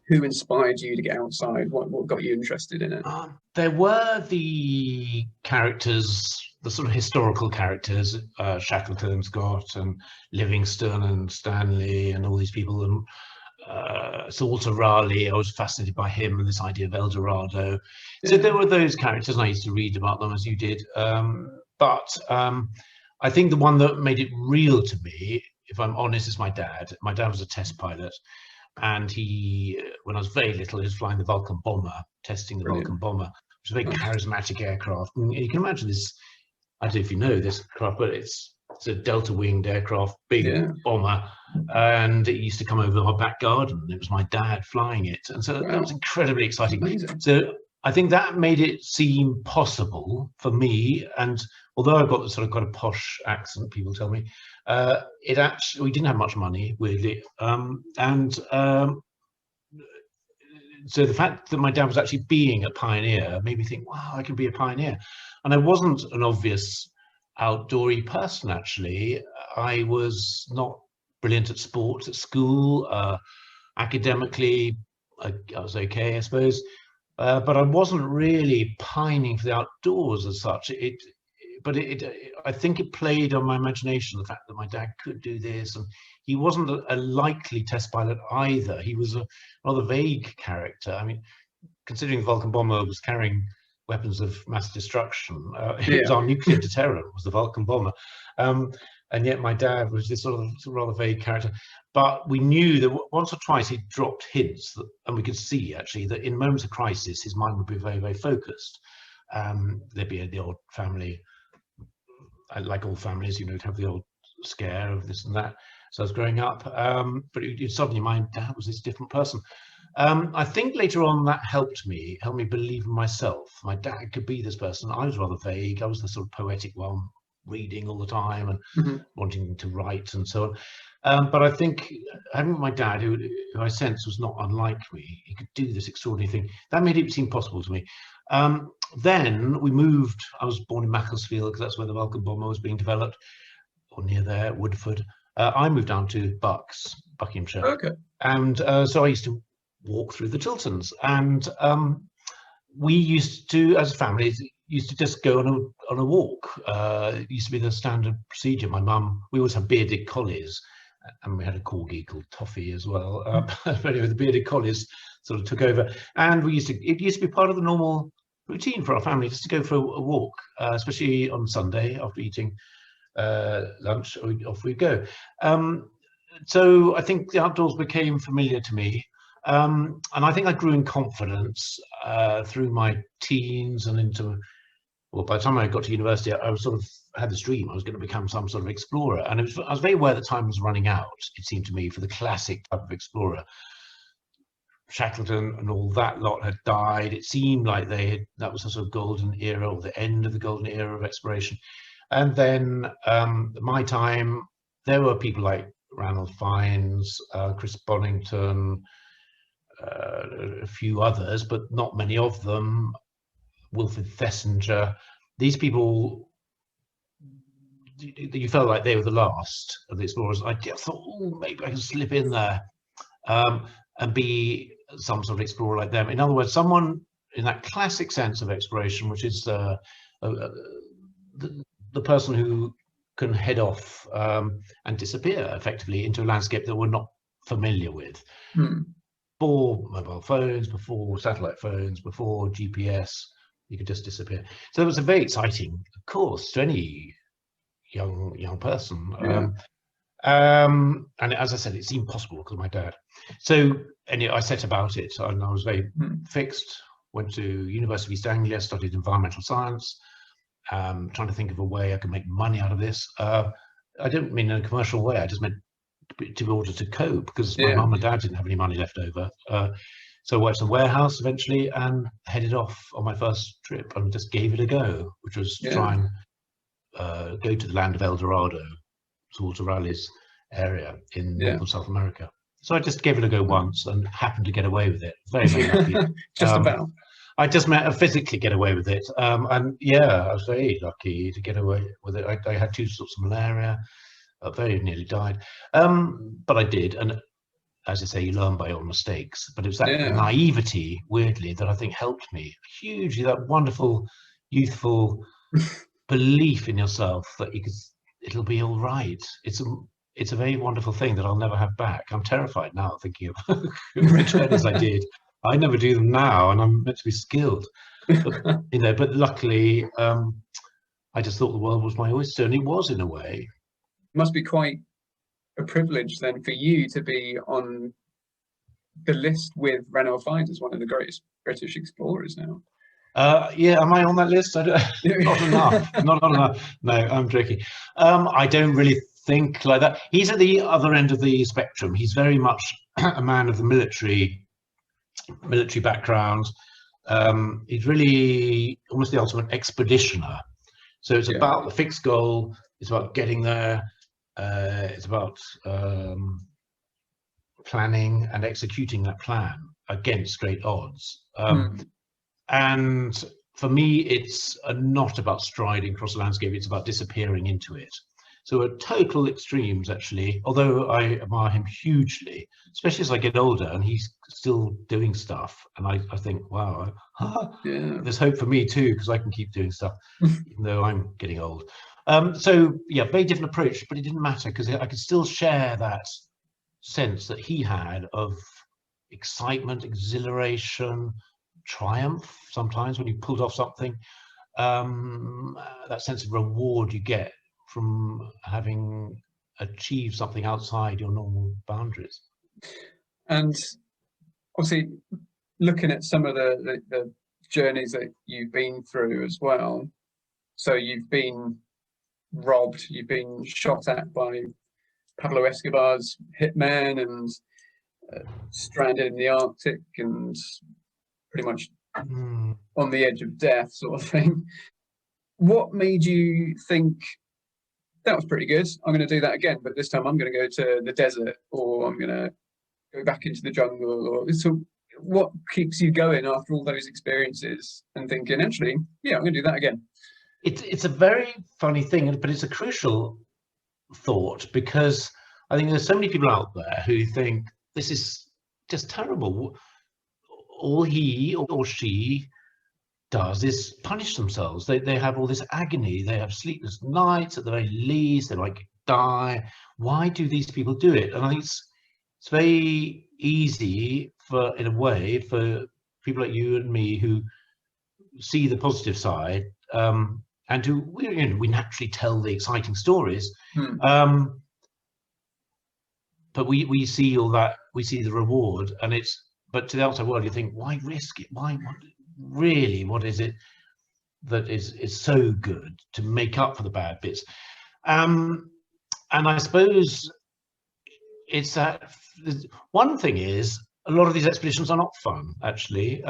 who inspired you to get outside? What got you interested in it? There were the characters, the sort of historical characters, Shackleton, Scott, and Livingston, and Stanley, and all these people, and Sir Walter Raleigh. I was fascinated by him and this idea of El Dorado. Yeah. So there were those characters, and I used to read about them as you did. But I think the one that made it real to me, if I'm honest, is my dad. My dad was a test pilot. And he, when I was very little, he was flying the Vulcan bomber, testing the Vulcan bomber, which is a very charismatic aircraft. And you can imagine this, I don't know if you know this craft, but it's a delta-winged aircraft, big bomber. And it used to come over our back garden. It was my dad flying it. And so that was incredibly exciting. Amazing. So I think that made it seem possible for me. And although I've got sort of quite a posh accent, people tell me, it actually, we didn't have much money, weirdly. So the fact that my dad was actually being a pioneer made me think, wow, I can be a pioneer. And I wasn't an obvious outdoorsy person, actually. I was not brilliant at sports at school. Academically, I was okay, I suppose. But I wasn't really pining for the outdoors as such. I think it played on my imagination, the fact that my dad could do this, and he wasn't a likely test pilot either. He was a rather vague character. I mean, considering the Vulcan bomber was carrying weapons of mass destruction, it was our nuclear deterrent, was the Vulcan bomber. And yet my dad was this sort of rather vague character. But we knew that once or twice he dropped hints, and we could see actually that in moments of crisis, his mind would be very, very focused. There'd be the odd family, like all families, you know, to have the old scare of this and that. So I was growing up, but suddenly my dad was this different person. I think later on that helped me believe in myself. My dad could be this person. I was rather vague. I was the sort of poetic one, reading all the time and wanting to write and so on. But I think having my dad, who I sense was not unlike me, he could do this extraordinary thing, that made it seem possible to me. Then we moved. I was born in Macclesfield because that's where the Vulcan bomber was being developed, or near there, Woodford. I moved down to Bucks, Buckinghamshire. Okay. And so I used to walk through the Chilterns, and we used to, as a family, used to just go on a walk. It used to be the standard procedure. My mum, we always had bearded collies, and we had a corgi called Toffee as well. But anyway, the bearded collies sort of took over, and it used to be part of the normal routine for our family just to go for a walk, especially on Sunday after eating lunch. Off we go. So I think the outdoors became familiar to me, and I think I grew in confidence through my teens and into. Well, by the time I got to university, I was sort of had this dream I was going to become some sort of explorer, and I was very aware that time was running out. It seemed to me for the classic type of explorer. Shackleton and all that lot had died. It seemed like that was a sort of golden era, or the end of the golden era of exploration. And then my time, there were people like Ranulph Fiennes, Chris Bonington, a few others, but not many of them. Wilfred Thesiger. These people, you felt like they were the last of the explorers. I just thought, oh, maybe I can slip in there and be some sort of explorer like them. In other words, someone in that classic sense of exploration, which is the person who can head off and disappear effectively into a landscape that we're not familiar with. Before mobile phones, before satellite phones, before GPS, you could just disappear. So it was a very exciting, of course, to any young person. And as I said, it seemed possible because of my dad. So anyway, I set about it, and I was very fixed. Went to University of East Anglia, studied environmental science. Trying to think of a way I could make money out of this. I don't mean in a commercial way. I just meant to be able to cope, because my mum and dad didn't have any money left over. So I worked in a warehouse eventually and headed off on my first trip and just gave it a go, which was to try and go to the land of El Dorado, Walter Raleigh's area in North and South America. So I just gave it a go once and happened to get away with it. Very, very lucky. Just about. I just meant to physically get away with it. And yeah, I was very lucky to get away with it. I had 2 sorts of malaria. I very nearly died. But I did. as I say, you learn by your mistakes. But it was that Yeah. naivety, weirdly, that I think helped me hugely. That wonderful, youthful belief in yourself that it'll be all right. It's a very wonderful thing that I'll never have back. I'm terrified now thinking of the journeys I did. I never do them now, and I'm meant to be skilled. But but luckily, I just thought the world was my oyster, and it was in a way. Must be quite a privilege then for you to be on the list with Ranulph Fiennes as one of the greatest British explorers now. Yeah, am I on that list? I don't, not enough. Not enough. No, I'm joking. I don't really think like that. He's at the other end of the spectrum. He's very much a man of the military background. He's really almost the ultimate expeditioner. So it's about the fixed goal. It's about getting there. It's about planning and executing that plan against great odds. And for me, it's not about striding across the landscape. It's about disappearing into it. So at total extremes, actually, although I admire him hugely, especially as I get older and he's still doing stuff. And I think, wow, there's hope for me too, because I can keep doing stuff, even though I'm getting old. So yeah, very different approach, but it didn't matter because I could still share that sense that he had of excitement, exhilaration, triumph sometimes when you pulled off something, that sense of reward you get from having achieved something outside your normal boundaries. And obviously looking at some of the journeys that you've been through as well, so you've been robbed, you've been shot at by Pablo Escobar's hitmen and stranded in the Arctic and pretty much on the edge of death sort of thing. What made you think that was pretty good, I'm going to do that again, but this time I'm going to go to the desert, or I'm going to go back into the jungle? Or so what keeps you going after all those experiences and thinking, actually, yeah, I'm going to do that again? It's a very funny thing, but it's a crucial thought, because I think there's so many people out there who think this is just terrible. All he or she does is punish themselves. They have all this agony. They have sleepless nights at the very least. They might die. Why do these people do it? And I think it's very easy in a way, for people like you and me who see the positive side, and who we naturally tell the exciting stories. But we see all that. We see the reward, and but to the outside world, you think, why risk it? Why? Really, what is it that is so good to make up for the bad bits? And I suppose it's that one thing is, a lot of these expeditions are not fun, actually.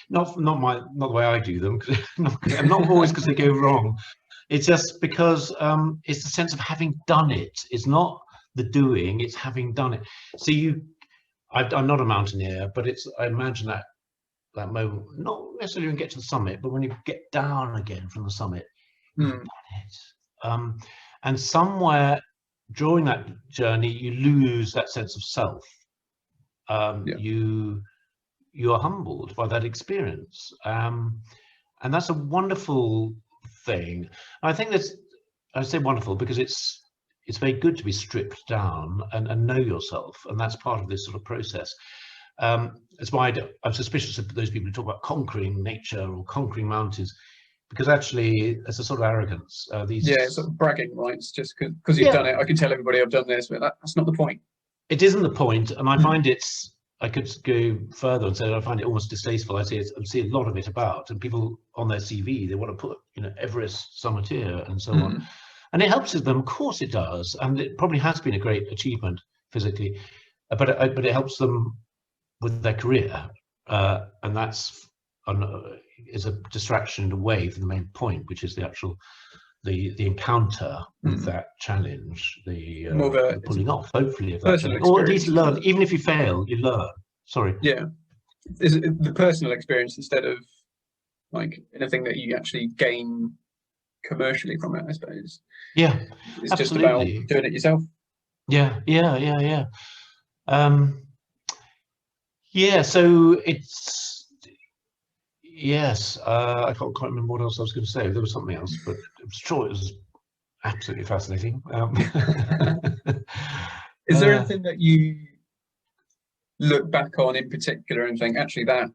Not the way I do them, and not always because they go wrong. It's just because it's the sense of having done it. It's not the doing; it's having done it. So I'm not a mountaineer, but I imagine that moment, not necessarily when you get to the summit, but when you get down again from the summit, you've done it. And somewhere during that journey, you lose that sense of self. You are humbled by that experience, and that's a wonderful thing. I think I say wonderful because it's very good to be stripped down and know yourself, and that's part of this sort of process. That's why I'm suspicious of those people who talk about conquering nature or conquering mountains, because actually it's a sort of arrogance. It's sort of bragging rights, just because you've done it. I can tell everybody I've done this, but that's not the point. It isn't the point, and I find I could go further and say I find it almost distasteful. I see a lot of it about, and people on their CV, they want to put, Everest summiteer and so on. And it helps them, of course it does, and it probably has been a great achievement physically, but it helps them with their career, and that's is a distraction away from the main point, which is the actual the encounter with that challenge, the pulling off, hopefully, of that challenge, or at least learn. Even if you fail, you learn. Sorry. Yeah, is it the personal experience instead of like anything that you actually gain commercially from it, I suppose. Yeah, it's absolutely. just about doing it yourself. Yeah. Yeah, so it's, yes, I can't quite remember what else I was going to say. There was something else, but I'm sure it was absolutely fascinating. Is there anything that you look back on in particular and think, actually, that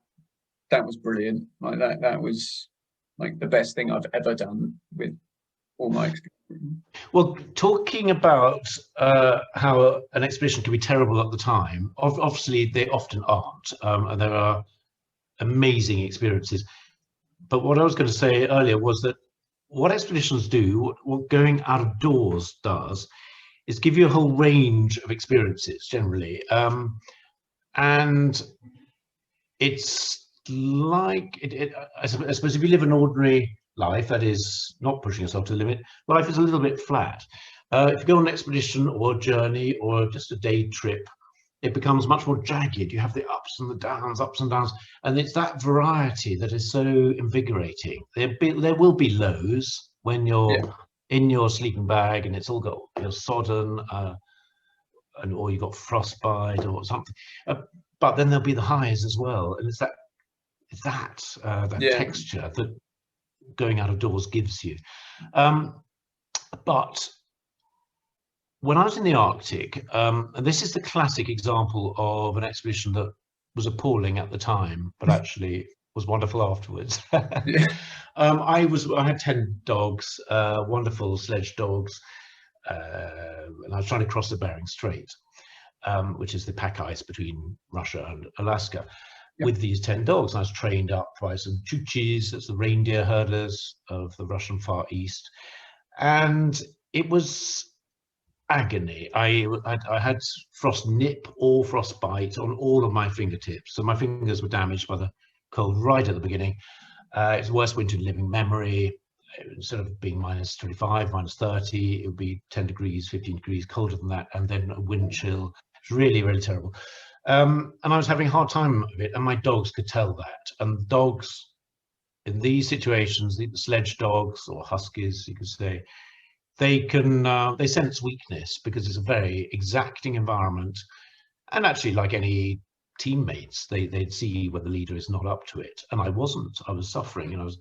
was brilliant, like that was like the best thing I've ever done with all my experience? Well, talking about how an expedition can be terrible at the time, obviously they often aren't, and there are amazing experiences. But what I was going to say earlier was that what expeditions do, what going out of doors does, is give you a whole range of experiences generally. And it's like, I suppose if you live an ordinary life, that is not pushing yourself to the limit, life is a little bit flat. If you go on an expedition or a journey or just a day trip, it becomes much more jagged. You have the ups and the downs, and it's that variety that is so invigorating. There will be lows when you're in your sleeping bag and it's all got, you're sodden, or you've got frostbite or something. But then there'll be the highs as well, and it's that texture that going out of doors gives you. But when I was in the Arctic, and this is the classic example of an expedition that was appalling at the time, but actually was wonderful afterwards. I had 10 dogs, wonderful sledge dogs, and I was trying to cross the Bering Strait, which is the pack ice between Russia and Alaska, with these 10 dogs. I was trained up by some Chukchis, that's the reindeer herders of the Russian Far East, and it was agony. I had frost nip or frostbite on all of my fingertips, so my fingers were damaged by the cold right at the beginning. It's the worst winter in living memory. Instead of being minus 25, minus 30, it would be 10 degrees, 15 degrees colder than that, and then a wind chill. It's really, really terrible. And I was having a hard time of it, and my dogs could tell that. And dogs in these situations, the sledge dogs or huskies, you could say, they sense weakness because it's a very exacting environment. And actually, like any teammates, they'd see when the leader is not up to it. And I wasn't. I was suffering, and I was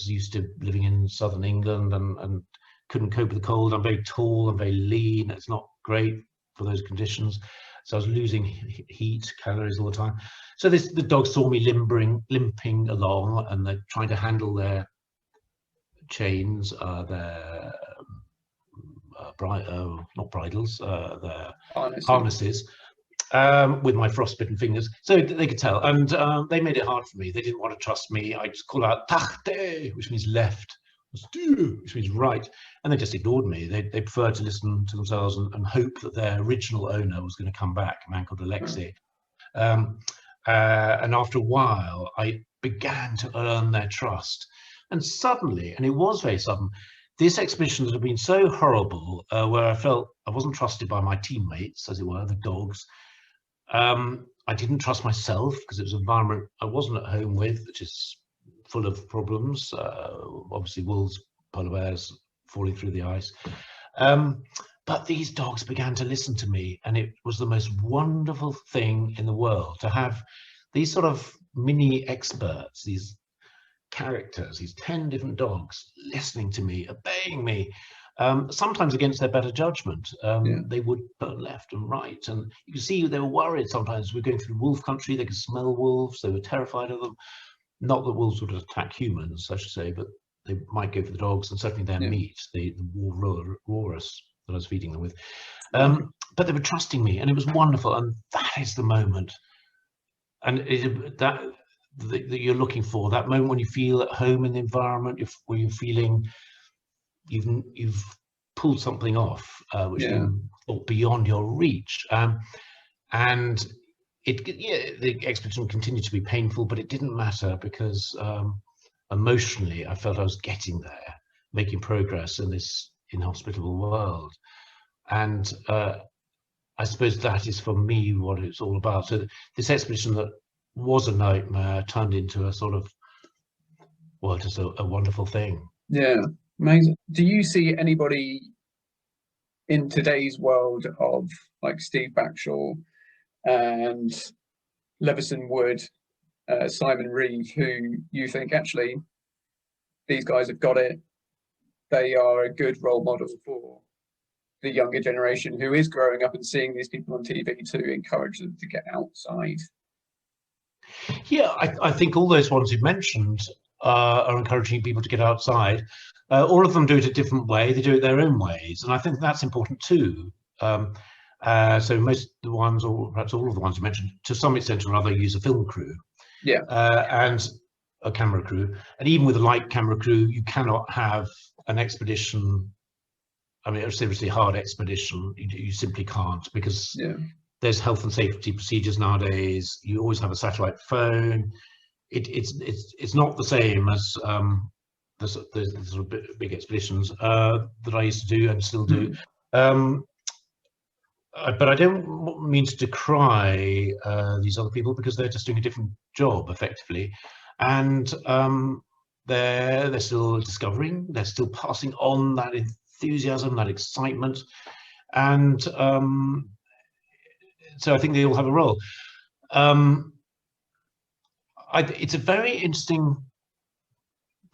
used to living in southern England and couldn't cope with the cold. I'm very tall and very lean. It's not great for those conditions. So I was losing heat, calories all the time. So the dogs saw me limping along, and they're trying to handle their chains, their not bridles, their harnesses, with my frostbitten fingers, so they could tell. And they made it hard for me. They didn't want to trust me. I just called out "Tachte," which means left, which means right, and they just ignored me. They preferred to listen to themselves and hope that their original owner was going to come back, a man called Alexei. And after a while, I began to earn their trust. And suddenly, and it was very sudden, this expedition that had been so horrible, where I felt I wasn't trusted by my teammates, as it were, the dogs. I didn't trust myself because it was an environment I wasn't at home with, which is full of problems. Obviously, wolves, polar bears falling through the ice. But these dogs began to listen to me, and it was the most wonderful thing in the world to have these sort of mini experts, these characters, these 10 different dogs listening to me, obeying me, sometimes against their better judgment. They would turn left and right, and you could see they were worried sometimes. We were going through wolf country, they could smell wolves, they were terrified of them. Not that wolves would attack humans, I should say, but they might go for the dogs, and certainly their meat, the walrus that I was feeding them with. But they were trusting me, and it was wonderful. And that is the moment, and that you're looking for, that moment when you feel at home in the environment, where you're feeling you've pulled something off, which has been beyond your reach. And the expedition continued to be painful, but it didn't matter because emotionally I felt I was getting there, making progress in this inhospitable world. And I suppose that is for me what it's all about. So this expedition that was a nightmare turned into a sort of, well, just a wonderful thing. Yeah, amazing. Do you see anybody in today's world of like Steve Backshall and Levison Wood, Simon Reeve, who you think actually these guys have got it. They are a good role model for the younger generation who is growing up and seeing these people on TV to encourage them to get outside. Yeah, I think all those ones you mentioned are encouraging people to get outside. All of them do it a different way. They do it their own ways, and I think that's important too. So most of the ones, or perhaps all of the ones you mentioned, to some extent or other, use a film crew, Yeah, and a camera crew. And even with a light camera crew, you cannot have an expedition. I mean, a seriously hard expedition. You simply can't, because there's health and safety procedures nowadays. You always have a satellite phone. It's not the same as the sort of big expeditions that I used to do and still do. But I don't mean to decry these other people, because they're just doing a different job effectively, and they're still discovering, they're still passing on that enthusiasm, that excitement, and so I think they all have a role. It's a very interesting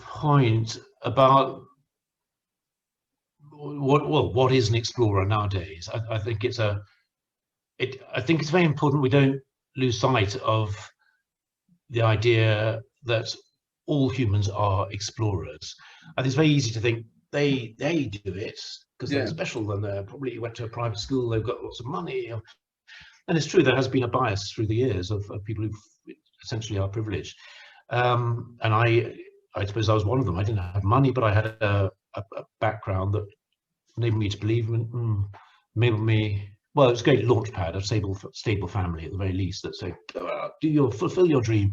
point about what is an explorer nowadays. I think it's very important we don't lose sight of the idea that all humans are explorers. And it's very easy to think they do it because they're special, and they probably went to a private school, they've got lots of money. And it's true, there has been a bias through the years of people who essentially are privileged. And I suppose I was one of them. I didn't have money, but I had a background that enabled me to believe enabled me. Well, it's a great launch pad, a stable family at the very least, that say, go out, fulfill your dream.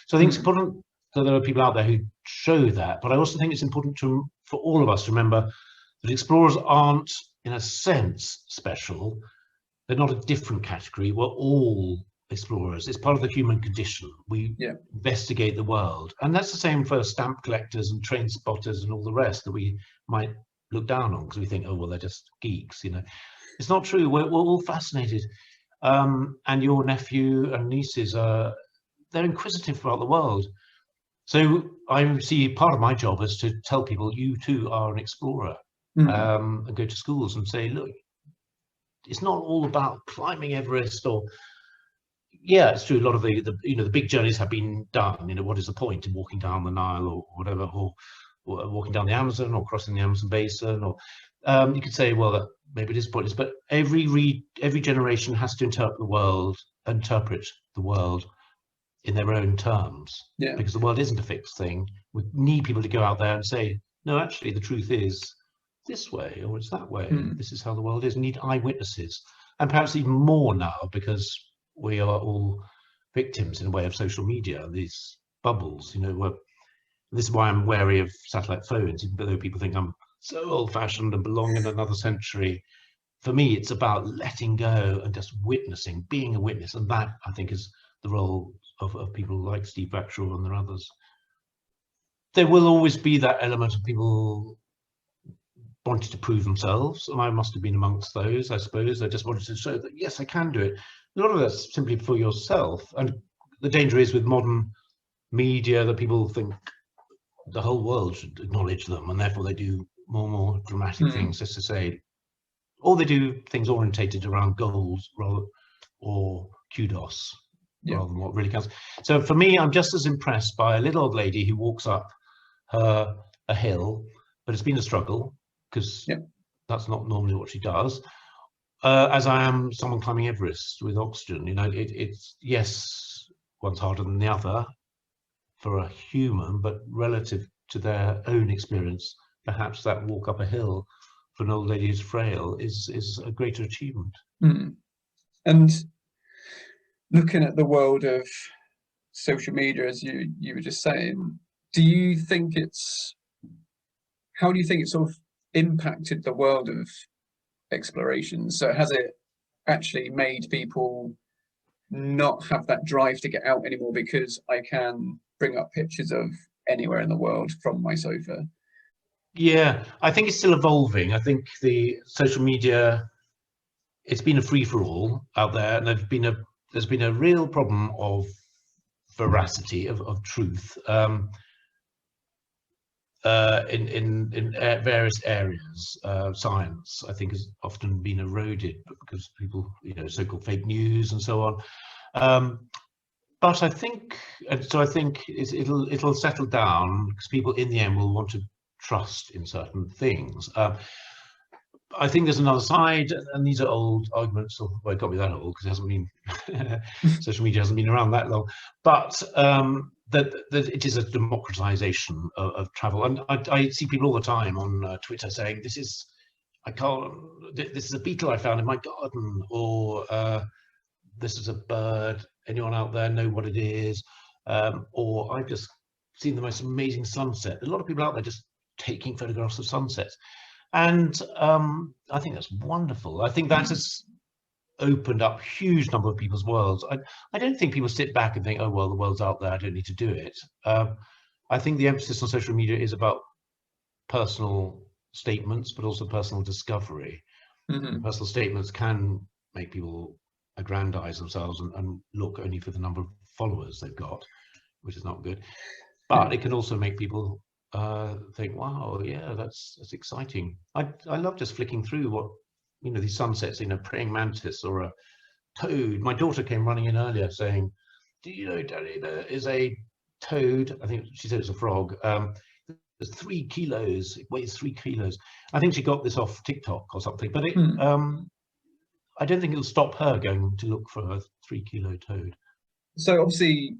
So I think it's important that there are people out there who show that. But I also think it's important for all of us to remember that explorers aren't, in a sense, special. They're not a different category. We're all explorers. It's part of the human condition. We investigate the world. And that's the same for stamp collectors and train spotters and all the rest that we might look down on because we think, oh, well, they're just geeks, you know. It's not true. We're all fascinated. And your nephew and nieces they're inquisitive about the world. So I see part of my job is to tell people, you too are an explorer, and go to schools and say, look, it's not all about climbing Everest or, yeah, it's true. A lot of the big journeys have been done. You know, what is the point in walking down the Nile or whatever, or walking down the Amazon or crossing the Amazon basin, or you could say, well, maybe it is pointless, but every generation has to interpret the world in their own terms, because the world isn't a fixed thing. We need people to go out there and say, no, actually, the truth is this way, or it's that way. This is how the world is. We need eyewitnesses, and perhaps even more now, because we are all victims in a way of social media, these bubbles. You know, this is why I'm wary of satellite phones, even though people think I'm so old-fashioned and belong in another century. For me, it's about letting go and just witnessing, being a witness, and that, I think, is the role of people like Steve Backshall and there are others. There will always be that element of people wanting to prove themselves, and I must have been amongst those, I suppose. I just wanted to show that, yes, I can do it. A lot of that's simply for yourself, and the danger is with modern media that people think the whole world should acknowledge them, and therefore they do more and more dramatic things, just to say, or they do things orientated around goals rather, or kudos, rather than what really counts. So for me, I'm just as impressed by a little old lady who walks up a hill, but it's been a struggle, because that's not normally what she does, as I am someone climbing Everest with oxygen. You know, it's, yes, one's harder than the other for a human, but relative to their own experience, perhaps that walk up a hill for an old lady who's frail is a greater achievement. And looking at the world of social media, as you were just saying, how do you think it's sort of impacted the world of exploration? So has it actually made people not have that drive to get out anymore because I can bring up pictures of anywhere in the world from my sofa? Yeah, I think it's still evolving. I think the social media, it's been a free-for-all out there, and there've been there's been a real problem of veracity, of truth, in various areas. Science, I think, has often been eroded because people, so-called fake news and so on. But I think, and so I think it'll settle down because people in the end will want to trust in certain things. I think there's another side, and these are old arguments. Well, it can't be that old because it hasn't been social media hasn't been around that long. But that it is a democratization of travel, and I see people all the time on Twitter saying, "This is a beetle I found in my garden," or "This is a bird. Anyone out there know what it is?" Or "I've just seen the most amazing sunset." A lot of people out there just taking photographs of sunsets. And I think that's wonderful. I think that has opened up huge number of people's worlds. I don't think people sit back and think, "Oh, well, the world's out there, I don't need to do it." I think the emphasis on social media is about personal statements, but also personal discovery. Personal statements can make people aggrandize themselves and look only for the number of followers they've got, which is not good. But it can also make people think, "Wow, yeah, that's exciting." I love just flicking through what these sunsets, praying mantis or a toad. My daughter came running in earlier saying, "Do you know, Daddy, there is a toad," I think she said it's a frog, "there's 3 kilos, it weighs 3 kilos." I think she got this off TikTok or something, but I don't think it'll stop her going to look for a 3-kilo toad. So obviously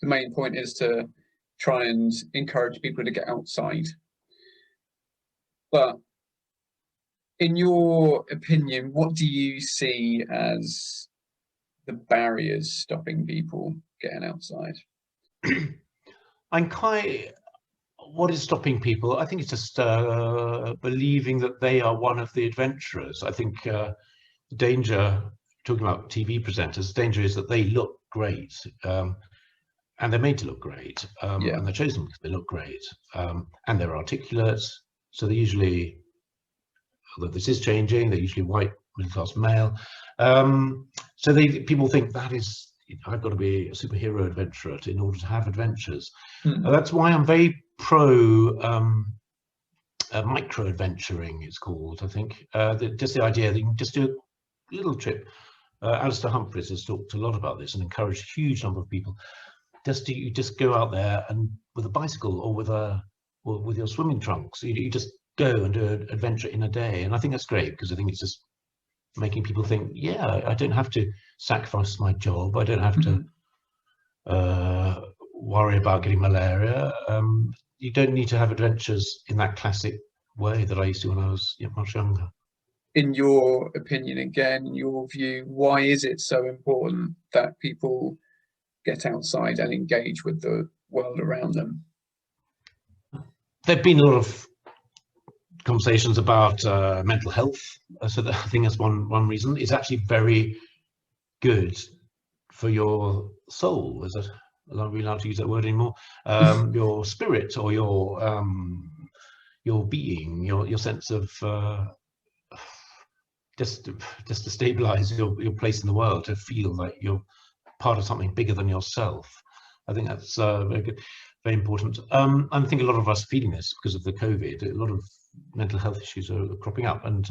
the main point is to try and encourage people to get outside. But in your opinion, what do you see as the barriers stopping people getting outside? What is stopping people? I think it's just believing that they are one of the adventurers. I think the danger, talking about TV presenters, the danger is that they look great. And they're made to look great, and they're chosen because they look great, and they're articulate. So they're usually, although this is changing, they're usually white, middle-class male. So people think that is, I've got to be a superhero adventurer in order to have adventures. That's why I'm very pro micro-adventuring, it's called, I think. Just the idea that you can just do a little trip. Alistair Humphreys has talked a lot about this and encouraged a huge number of people. You just go out there and with a bicycle or with your swimming trunks, you just go and do an adventure in a day. And I think that's great because I think it's just making people think, yeah, I don't have to sacrifice my job. I don't have to worry about getting malaria. You don't need to have adventures in that classic way that I used to when I was much younger. In your opinion, again, in your view, why is it so important that people get outside and engage with the world around them? There've been a lot of conversations about mental health, so I think that's one reason. It's actually very good for your soul. Is it? I'm not really allowed to use that word anymore. Your spirit or your being, your sense of just to stabilize your place in the world, to feel like you're part of something bigger than yourself. I think that's very good, very important. I think a lot of us are feeling this because of the COVID. A lot of mental health issues are cropping up, and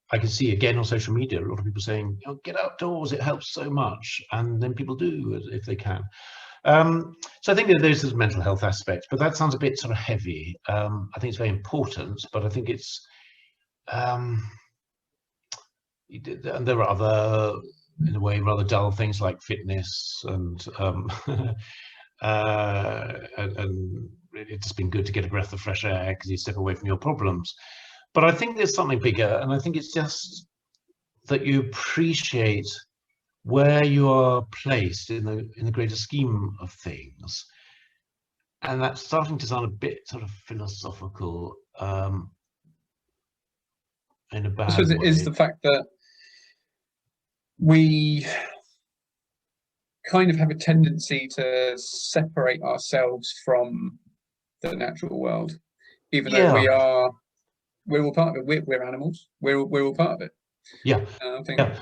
I can see again on social media a lot of people saying, "Get outdoors, it helps so much," and then people do if they can. So I think that there's this mental health aspect, but that sounds a bit sort of heavy. I think it's very important, but I think it's and there are other, in a way, rather dull things like fitness and it's just been good to get a breath of fresh air because you step away from your problems. But I think there's something bigger, and I think it's just that you appreciate where you are placed in the greater scheme of things, and that's starting to sound a bit sort of philosophical in a bad way. I suppose it is the fact that we kind of have a tendency to separate ourselves from the natural world, even though we're all part of it. We're animals. We're all part of it.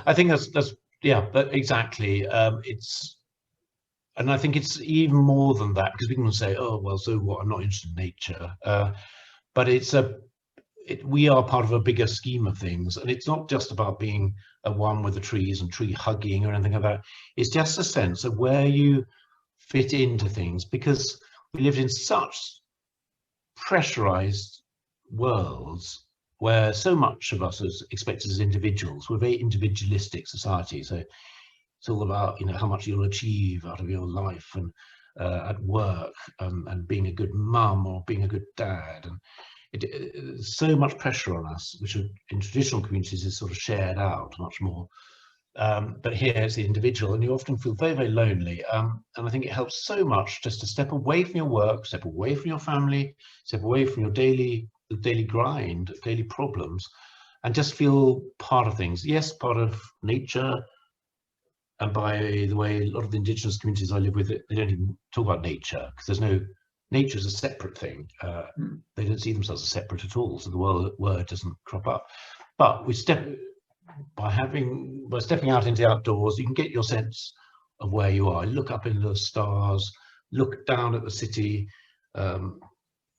I think that's yeah, but exactly. And I think it's even more than that, because we can say, oh, well, so what? I'm not interested in nature. But we are part of a bigger scheme of things. And it's not just about being a one with the trees and tree hugging or anything like that. It's just a sense of where you fit into things, because we lived in such pressurized worlds where so much of us is expected as individuals. We're a very individualistic society. So it's all about, you know, how much you'll achieve out of your life and at work, and being a good mum or being a good dad. And so much pressure on us, which in traditional communities is sort of shared out much more. But here it's the individual, and you often feel very, very lonely. And I think it helps so much just to step away from your work, step away from your family, step away from your daily grind, daily problems, and just feel part of things. Yes, part of nature. And by the way, a lot of the Indigenous communities I live with, they don't even talk about nature, because there's no, nature is a separate thing. They don't see themselves as separate at all, so the word doesn't crop up. But by stepping out into the outdoors, you can get your sense of where you are. Look up into the stars, look down at the city,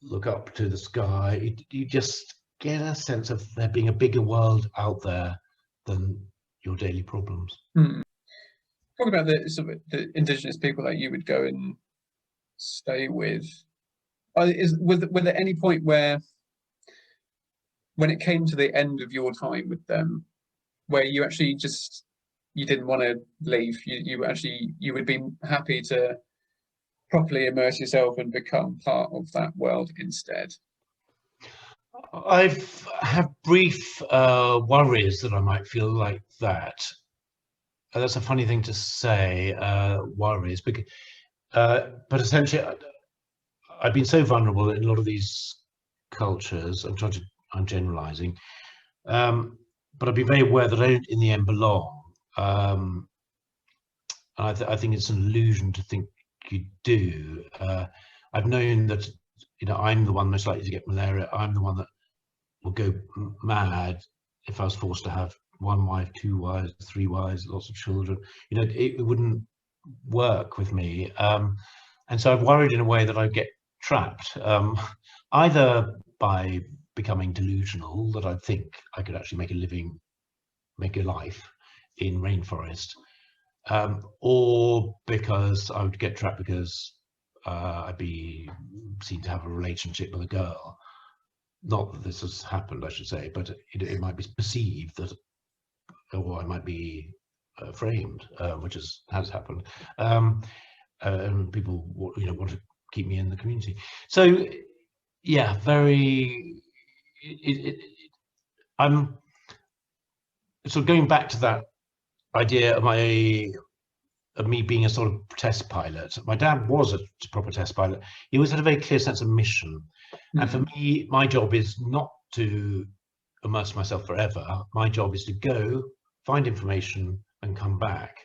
look up to the sky. You just get a sense of there being a bigger world out there than your daily problems. Talk about the sort of the Indigenous people that you would go and stay with. Was there any point where, when it came to the end of your time with them, where you actually you didn't want to leave? You would be happy to properly immerse yourself and become part of that world instead? I've had brief worries that I might feel like that. That's a funny thing to say, worries, but essentially I've been so vulnerable in a lot of these cultures. I'm generalizing, but I've been very aware that I don't in the end belong. I think it's an illusion to think you do. I've known that, you know, I'm the one most likely to get malaria. I'm the one that will go mad if I was forced to have one wife, two wives, three wives, lots of children. You know, it wouldn't work with me. And so I've worried in a way that I'd get trapped, either by becoming delusional, that I think I could actually make a living, make a life in rainforest, or because I would get trapped because I'd be seen to have a relationship with a girl. Not that this has happened, I should say, but it might be perceived that, or I might be framed, which has happened. And people, you know, want to keep me in the community. So, yeah, I'm sort of going back to that idea of me being a sort of test pilot. My dad was a proper test pilot. He always had a very clear sense of mission. And for me, my job is not to immerse myself forever. My job is to go, find information, and come back.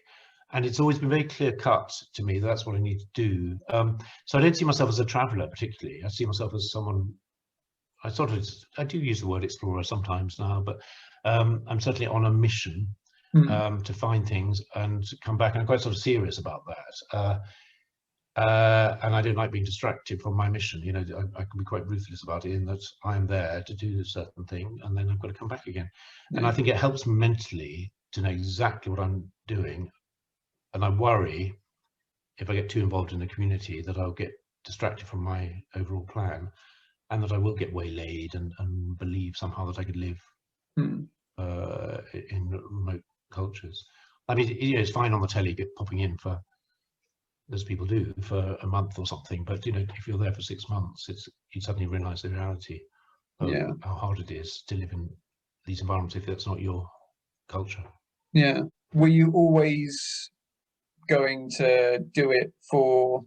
And it's always been very clear cut to me that that's what I need to do. So I don't see myself as a traveller particularly. I see myself as someone, I do use the word explorer sometimes now, but I'm certainly on a mission to find things and come back. And I'm quite sort of serious about that. And I don't like being distracted from my mission. You know, I can be quite ruthless about it, in that I'm there to do a certain thing and then I've got to come back again. And I think it helps mentally to know exactly what I'm doing. And I worry if I get too involved in the community that I'll get distracted from my overall plan, and that I will get waylaid and believe somehow that I could live in remote cultures. I mean, you know, it's fine on the telly popping in for, as people do, for a month or something, but you know, if you're there for 6 months, you suddenly realise the reality of how hard it is to live in these environments if that's not your culture. Yeah. Were you always going to do it for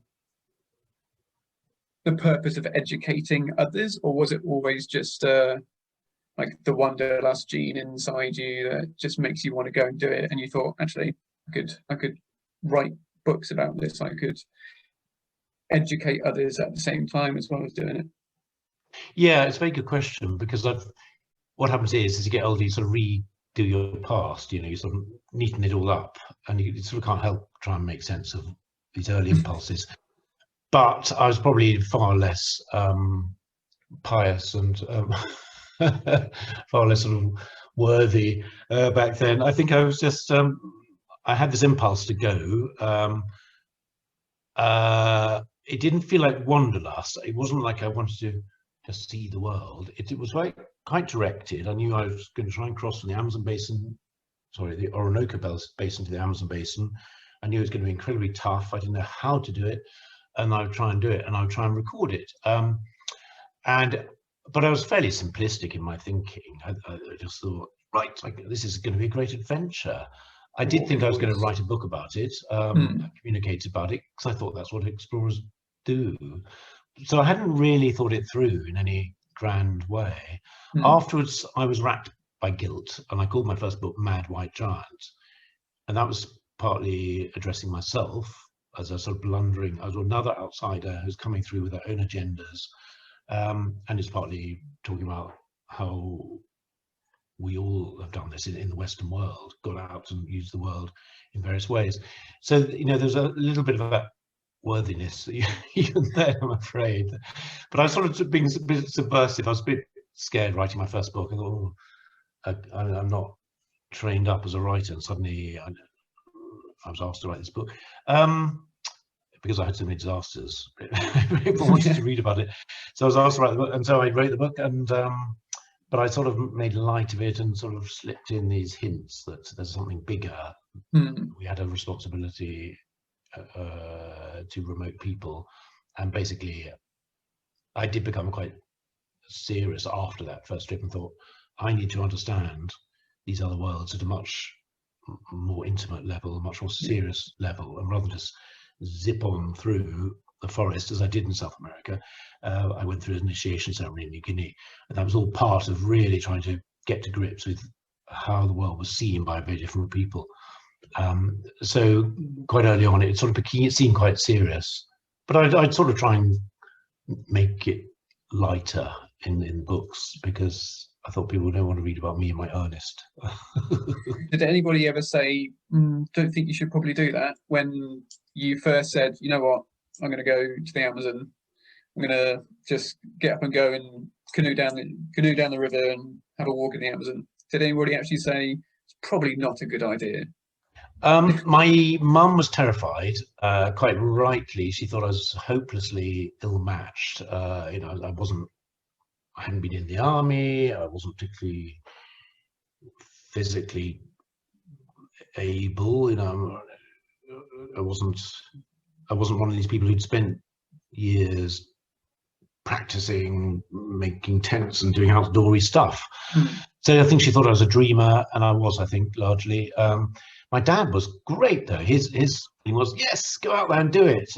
the purpose of educating others, or was it always just like the wanderlust gene inside you that just makes you want to go and do it, and you thought, actually, I could write books about this, I could educate others at the same time as well as doing it? Yeah, it's a very good question, because what happens is as you get older, you sort of do your past, you know, you sort of neaten it all up, and you sort of can't help try and make sense of these early impulses. But I was probably far less pious and far less sort of worthy back then. I think I was just I had this impulse to go. It didn't feel like wanderlust. It wasn't like I wanted to just see the world. It was like quite directed. I knew I was going to try and cross from the Amazon basin, sorry, the Orinoco basin to the Amazon basin. I knew it was going to be incredibly tough. I didn't know how to do it, and I would try and do it, and I would try and record it. But I was fairly simplistic in my thinking. I just thought, right, this is going to be a great adventure. I did think I was going to write a book about it, communicate about it, because I thought that's what explorers do. So I hadn't really thought it through in any grand way. Afterwards, I was racked by guilt, and I called my first book Mad White Giant. And that was partly addressing myself as a sort of blundering, as another outsider who's coming through with their own agendas. And it's partly talking about how we all have done this in the Western world, got out and used the world in various ways. So, you know, there's a little bit of that worthiness even there, I'm afraid. But I was sort of being a bit subversive. I was a bit scared writing my first book. I thought, oh, I'm not trained up as a writer, and suddenly I was asked to write this book. Because I had so many disasters, people wanted to read about it. So I was asked to write the book, and so I wrote the book, and but I sort of made light of it and sort of slipped in these hints that there's something bigger. We had a responsibility to remote people, and basically I did become quite serious after that first trip and thought, I need to understand these other worlds at a much more intimate level, a much more serious level, and rather than just zip on through the forest as I did in South America. I went through an initiation ceremony in New Guinea, and that was all part of really trying to get to grips with how the world was seen by very different people. So quite early on, it sort of seemed quite serious, but I'd sort of try and make it lighter in books, because I thought people don't want to read about me and my earnest. Did anybody ever say, don't think you should probably do that, when you first said, you know what, I'm going to go to the Amazon, I'm going to just get up and go and canoe down the river and have a walk in the Amazon? Did anybody actually say it's probably not a good idea? My mum was terrified, quite rightly. She thought I was hopelessly ill-matched. You know, I hadn't been in the army. I wasn't particularly physically able. You know, I wasn't one of these people who'd spent years practicing making tents and doing outdoorsy stuff. So I think she thought I was a dreamer, and I was, I think, largely. My dad was great though. His thing was, yes, go out there and do it.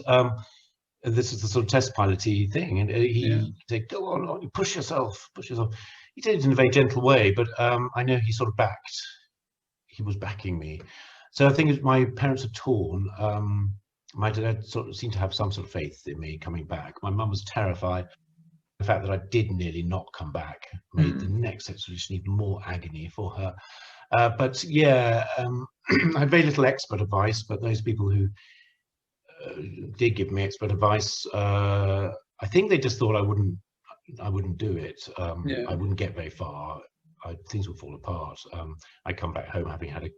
This is the sort of test pilot-y thing, and he said, go on, push yourself. He did it in a very gentle way, but I know he sort of he was backing me. So I think my parents are torn. My dad sort of seemed to have some sort of faith in me coming back. My mum was terrified. The fact that I did nearly not come back made the next expedition even more agony for her. But yeah, I had very little expert advice, but those people who did give me expert advice, I think they just thought I wouldn't do it. I wouldn't get very far. Things would fall apart. I'd come back home having had a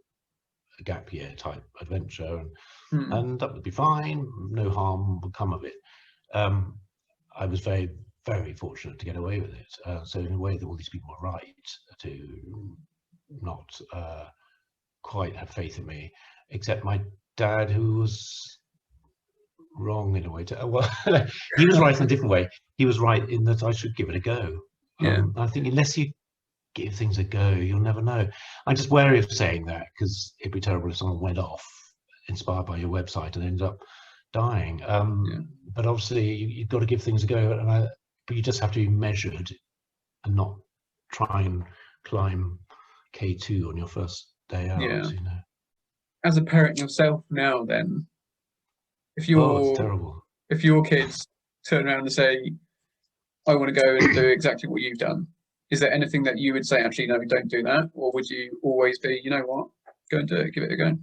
gap year type adventure, and that would be fine. No harm would come of it. I was very, very fortunate to get away with it. So in a way, that all these people were right to not quite have faith in me, except my dad, who was wrong in a way. Well, he was right in a different way. He was right in that I should give it a go. I think unless you give things a go, you'll never know. I'm just wary of saying that, because it'd be terrible if someone went off inspired by your website and ended up dying. But obviously you've got to give things a go, but you just have to be measured and not try and climb K2 on your first day out. You know. As a parent yourself now, then, if it's your kids turn around and say, I want to go and do exactly what you've done, is there anything that you would say, actually, no, don't do that? Or would you always be, you know what, go and do it, give it a go?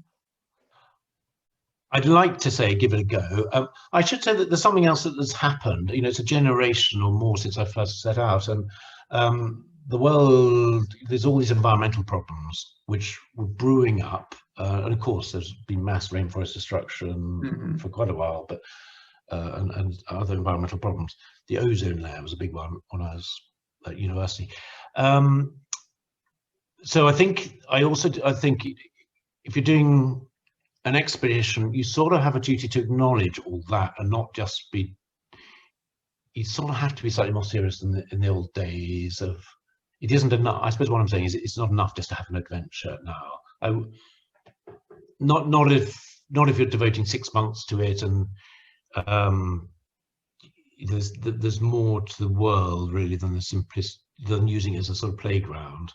I'd like to say give it a go. I should say that there's something else that has happened. You know, it's a generation or more since I first set out, and the world, there's all these environmental problems which were brewing up, and of course there's been mass rainforest destruction for quite a while, but and other environmental problems. The ozone layer was a big one when I was at university. So I think if you're doing an expedition, you sort of have a duty to acknowledge all that and not just be, you sort of have to be slightly more serious than in the old days of, it isn't enough. I suppose what I'm saying is it's not enough just to have an adventure now. Not if you're devoting 6 months to it, and there's more to the world really than than using it as a sort of playground.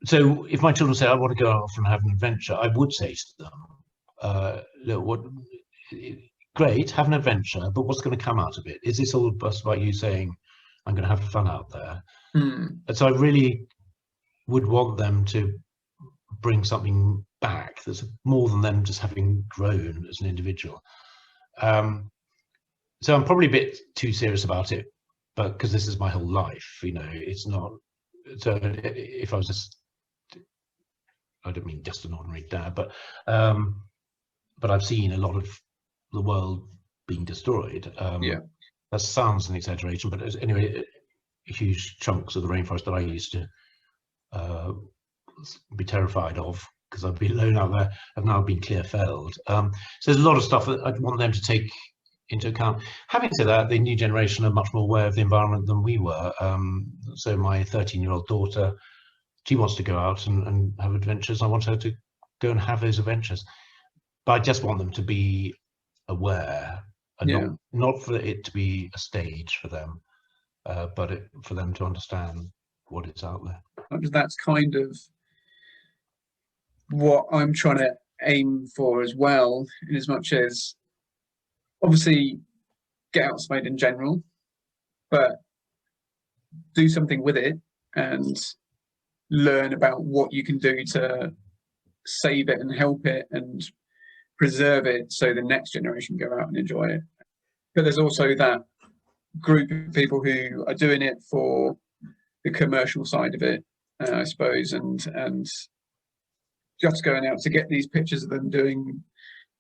So if my children say, I want to go off and have an adventure, I would say to them, look, great, have an adventure, but what's going to come out of it? Is this all just about you saying, I'm going to have fun out there? And so I really would want them to bring something back that's more than them just having grown as an individual. So I'm probably a bit too serious about it, but because this is my whole life, you know, it's not. So if I was just, I don't mean just an ordinary dad, but I've seen a lot of the world being destroyed. That sounds an exaggeration, but anyway, huge chunks of the rainforest that I used to be terrified of because I'd be alone out there have now been clear felled. So there's a lot of stuff that I'd want them to take into account. Having said that, the new generation are much more aware of the environment than we were. So my 13-year-old daughter, she wants to go out and have adventures. I want her to go and have those adventures, but I just want them to be aware, and not for it to be a stage for them, but for them to understand what is out there. That's kind of what I'm trying to aim for as well, in as much as obviously get outside in general, but do something with it and learn about what you can do to save it and help it and preserve it so the next generation go out and enjoy it. But there's also that group of people who are doing it for the commercial side of it, I suppose, and just going out to get these pictures of them doing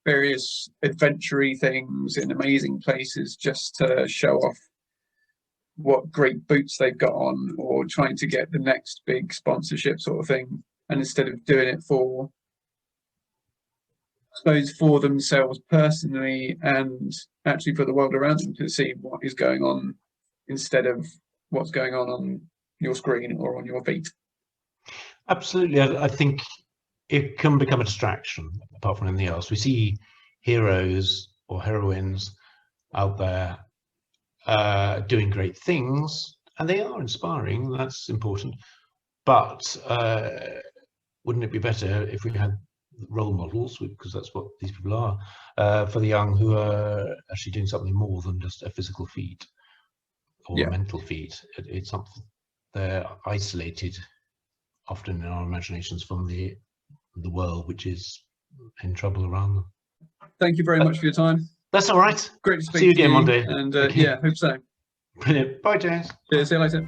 various adventure-y things in amazing places just to show off what great boots they've got on, or trying to get the next big sponsorship sort of thing. And instead of doing it for, I suppose, for themselves personally and actually for the world around them to see what is going on instead of what's going on your screen or on your feet. Absolutely. I think it can become a distraction apart from anything else. We see heroes or heroines out there doing great things, and they are inspiring, that's important, but wouldn't it be better if we had role models, because that's what these people are, for the young, who are actually doing something more than just a physical feat or a mental feat. It's something, they're isolated often in our imaginations from the world which is in trouble around them. Thank you very much for your time. That's all right. Great to speak See you to again you. one day. And okay. yeah, hope so. Brilliant. Bye, James. Cheers. See you later.